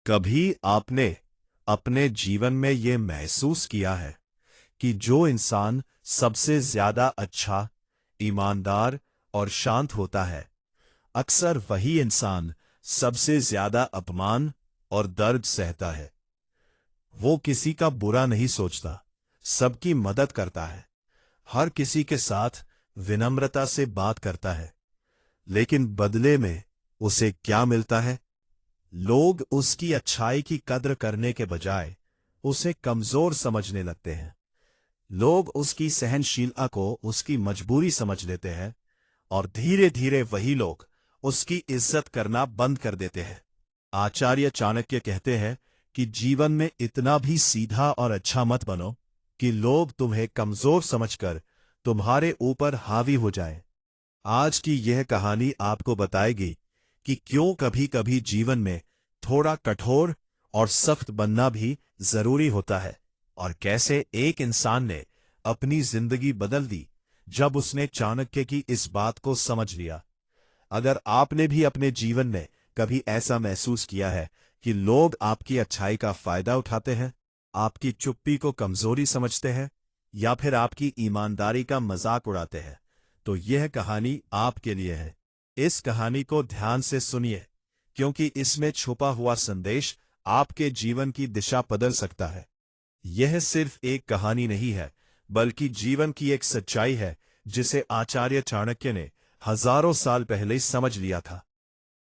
कभी आपने अपने जीवन में ये महसूस किया है कि जो इंसान सबसे ज्यादा अच्छा, ईमानदार और शांत होता है, अक्सर वही इंसान सबसे ज्यादा अपमान और दर्द सहता है। वो किसी का बुरा नहीं सोचता, सबकी मदद करता है, हर किसी के साथ विनम्रता से बात करता है, लेकिन बदले में उसे क्या मिलता है? लोग उसकी अच्छाई की कद्र करने के बजाय उसे कमजोर समझने लगते हैं। लोग उसकी सहनशीलता को उसकी मजबूरी समझ लेते हैं और धीरे धीरे वही लोग उसकी इज्जत करना बंद कर देते हैं। आचार्य चाणक्य कहते हैं कि जीवन में इतना भी सीधा और अच्छा मत बनो कि लोग तुम्हें कमजोर समझकर तुम्हारे ऊपर हावी हो जाएं। आज की यह कहानी आपको बताएगी कि क्यों कभी कभी जीवन में थोड़ा कठोर और सख्त बनना भी जरूरी होता है, और कैसे एक इंसान ने अपनी जिंदगी बदल दी जब उसने चाणक्य की इस बात को समझ लिया। अगर आपने भी अपने जीवन में कभी ऐसा महसूस किया है कि लोग आपकी अच्छाई का फायदा उठाते हैं, आपकी चुप्पी को कमजोरी समझते हैं या फिर आपकी ईमानदारी का मजाक उड़ाते हैं, तो यह कहानी आपके लिए है। इस कहानी को ध्यान से सुनिए, क्योंकि इसमें छुपा हुआ संदेश आपके जीवन की दिशा बदल सकता है। यह सिर्फ एक कहानी नहीं है, बल्कि जीवन की एक सच्चाई है जिसे आचार्य चाणक्य ने हजारों साल पहले समझ लिया था।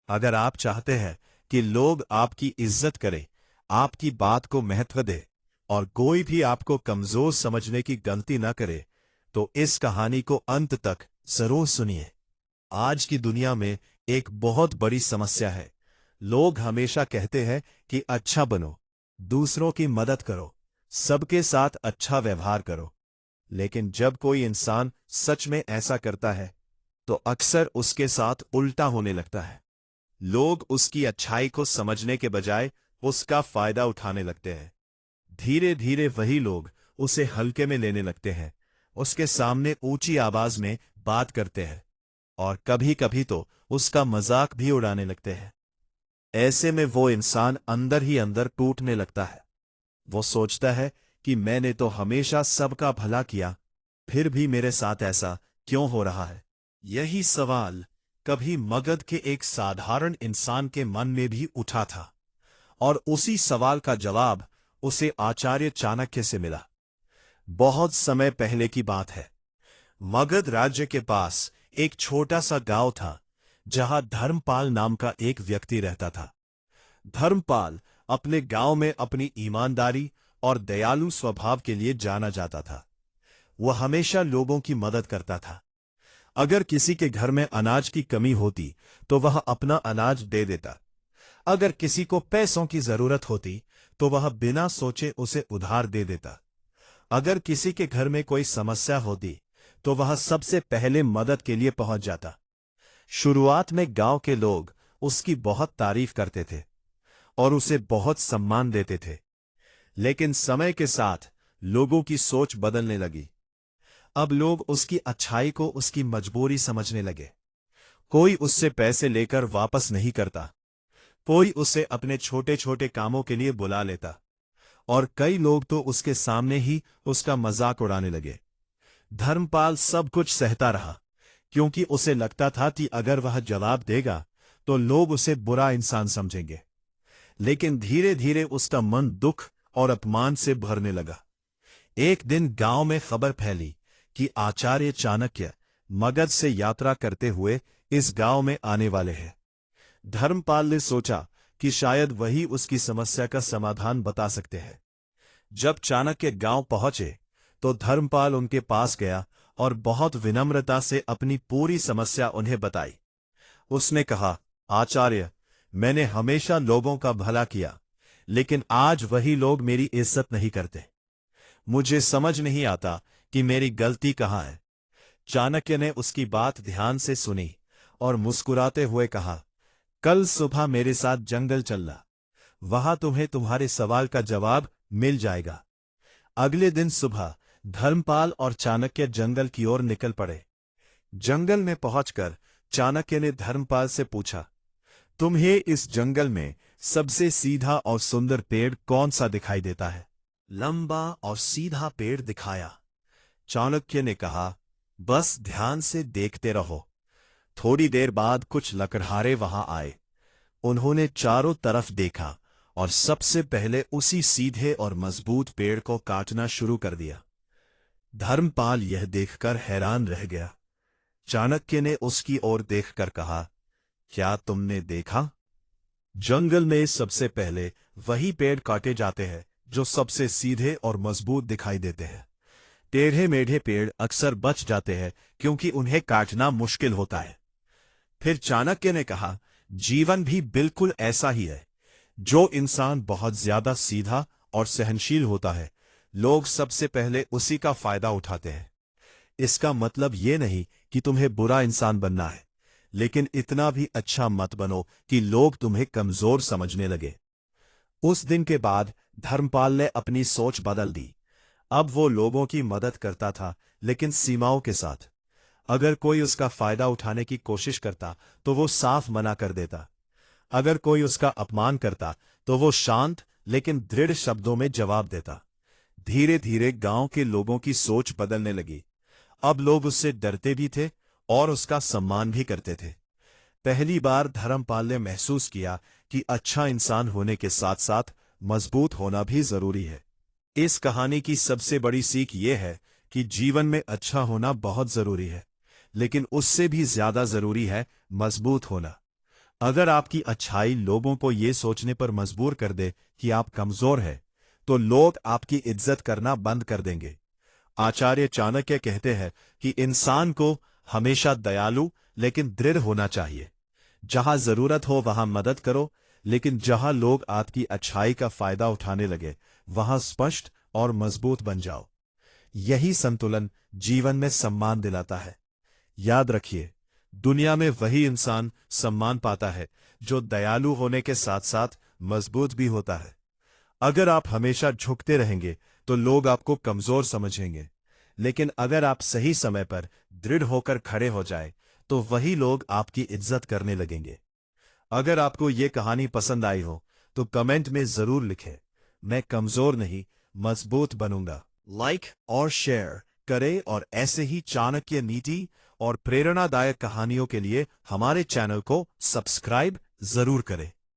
अगर आप चाहते हैं कि लोग आपकी इज्जत करें, आपकी बात को महत्व दे और कोई भी आपको कमजोर समझने की गलती न करे, तो इस कहानी को अंत तक जरूर सुनिए। आज की दुनिया में एक बहुत बड़ी समस्या है। लोग हमेशा कहते हैं कि अच्छा बनो, दूसरों की मदद करो, सबके साथ अच्छा व्यवहार करो, लेकिन जब कोई इंसान सच में ऐसा करता है तो अक्सर उसके साथ उल्टा होने लगता है। लोग उसकी अच्छाई को समझने के बजाय उसका फायदा उठाने लगते हैं। धीरे धीरे वही लोग उसे हल्के में लेने लगते हैं, उसके सामने ऊंची आवाज में बात करते हैं और कभी कभी तो उसका मजाक भी उड़ाने लगते हैं। ऐसे में वो इंसान अंदर ही अंदर टूटने लगता है। वो सोचता है कि मैंने तो हमेशा सबका भला किया, फिर भी मेरे साथ ऐसा क्यों हो रहा है? यही सवाल कभी मगध के एक साधारण इंसान के मन में भी उठा था, और उसी सवाल का जवाब उसे आचार्य चाणक्य से मिला। बहुत समय पहले की बात है। मगध राज्य के पास एक छोटा सा गांव था, जहां धर्मपाल नाम का एक व्यक्ति रहता था। धर्मपाल अपने गांव में अपनी ईमानदारी और दयालु स्वभाव के लिए जाना जाता था। वह हमेशा लोगों की मदद करता था। अगर किसी के घर में अनाज की कमी होती तो वह अपना अनाज दे देता। अगर किसी को पैसों की जरूरत होती तो वह बिना सोचे उसे उधार दे देता। अगर किसी के घर में कोई समस्या होती तो वह सबसे पहले मदद के लिए पहुंच जाता। शुरुआत में गांव के लोग उसकी बहुत तारीफ करते थे और उसे बहुत सम्मान देते थे, लेकिन समय के साथ लोगों की सोच बदलने लगी। अब लोग उसकी अच्छाई को उसकी मजबूरी समझने लगे। कोई उससे पैसे लेकर वापस नहीं करता, कोई उसे अपने छोटे छोटे कामों के लिए बुला लेता, और कई लोग तो उसके सामने ही उसका मजाक उड़ाने लगे। धर्मपाल सब कुछ सहता रहा, क्योंकि उसे लगता था कि अगर वह जवाब देगा तो लोग उसे बुरा इंसान समझेंगे। लेकिन धीरे धीरे उसका मन दुख और अपमान से भरने लगा। एक दिन गांव में खबर फैली कि आचार्य चाणक्य मगध से यात्रा करते हुए इस गांव में आने वाले हैं। धर्मपाल ने सोचा कि शायद वही उसकी समस्या का समाधान बता सकते हैं। जब चाणक्य गांव पहुंचे तो धर्मपाल उनके पास गया और बहुत विनम्रता से अपनी पूरी समस्या उन्हें बताई। उसने कहा, आचार्य, मैंने हमेशा लोगों का भला किया, लेकिन आज वही लोग मेरी इज्जत नहीं करते। मुझे समझ नहीं आता कि मेरी गलती कहाँ है। चाणक्य ने उसकी बात ध्यान से सुनी और मुस्कुराते हुए कहा, कल सुबह मेरे साथ जंगल चलना, वहां तुम्हें तुम्हारे सवाल का जवाब मिल जाएगा। अगले दिन सुबह धर्मपाल और चाणक्य जंगल की ओर निकल पड़े। जंगल में पहुंचकर चाणक्य ने धर्मपाल से पूछा, तुम्हें इस जंगल में सबसे सीधा और सुंदर पेड़ कौन सा दिखाई देता है? लंबा और सीधा पेड़ दिखाया। चाणक्य ने कहा, बस ध्यान से देखते रहो। थोड़ी देर बाद कुछ लकड़हारे वहां आए। उन्होंने चारों तरफ देखा और सबसे पहले उसी सीधे और मजबूत पेड़ को काटना शुरू कर दिया। धर्मपाल यह देखकर हैरान रह गया। चाणक्य ने उसकी ओर देखकर कहा, क्या तुमने देखा? जंगल में सबसे पहले वही पेड़ काटे जाते हैं जो सबसे सीधे और मजबूत दिखाई देते हैं। टेढ़े मेढ़े पेड़ अक्सर बच जाते हैं क्योंकि उन्हें काटना मुश्किल होता है। फिर चाणक्य ने कहा, जीवन भी बिल्कुल ऐसा ही है। जो इंसान बहुत ज्यादा सीधा और सहनशील होता है, लोग सबसे पहले उसी का फायदा उठाते हैं। इसका मतलब ये नहीं कि तुम्हें बुरा इंसान बनना है, लेकिन इतना भी अच्छा मत बनो कि लोग तुम्हें कमजोर समझने लगे। उस दिन के बाद धर्मपाल ने अपनी सोच बदल दी। अब वो लोगों की मदद करता था, लेकिन सीमाओं के साथ। अगर कोई उसका फायदा उठाने की कोशिश करता तो वो साफ मना कर देता। अगर कोई उसका अपमान करता तो वो शांत लेकिन दृढ़ शब्दों में जवाब देता। धीरे धीरे गांव के लोगों की सोच बदलने लगी। अब लोग उससे डरते भी थे और उसका सम्मान भी करते थे। पहली बार धर्मपाल ने महसूस किया कि अच्छा इंसान होने के साथ साथ मजबूत होना भी जरूरी है। इस कहानी की सबसे बड़ी सीख ये है कि जीवन में अच्छा होना बहुत जरूरी है, लेकिन उससे भी ज्यादा जरूरी है मजबूत होना। अगर आपकी अच्छाई लोगों को ये सोचने पर मजबूर कर दे कि आप कमजोर हैं, तो लोग आपकी इज्जत करना बंद कर देंगे। आचार्य चाणक्य कहते हैं कि इंसान को हमेशा दयालु लेकिन दृढ़ होना चाहिए। जहां जरूरत हो वहां मदद करो, लेकिन जहां लोग आपकी अच्छाई का फायदा उठाने लगे, वहां स्पष्ट और मजबूत बन जाओ। यही संतुलन जीवन में सम्मान दिलाता है। याद रखिए, दुनिया में वही इंसान सम्मान पाता है जो दयालु होने के साथ साथ मजबूत भी होता है। अगर आप हमेशा झुकते रहेंगे तो लोग आपको कमजोर समझेंगे, लेकिन अगर आप सही समय पर दृढ़ होकर खड़े हो जाए तो वही लोग आपकी इज्जत करने लगेंगे। अगर आपको ये कहानी पसंद आई हो तो कमेंट में जरूर लिखें, मैं कमजोर नहीं, मजबूत बनूंगा। लाइक और शेयर करें और ऐसे ही चाणक्य नीति और प्रेरणादायक कहानियों के लिए हमारे चैनल को सब्सक्राइब जरूर करें।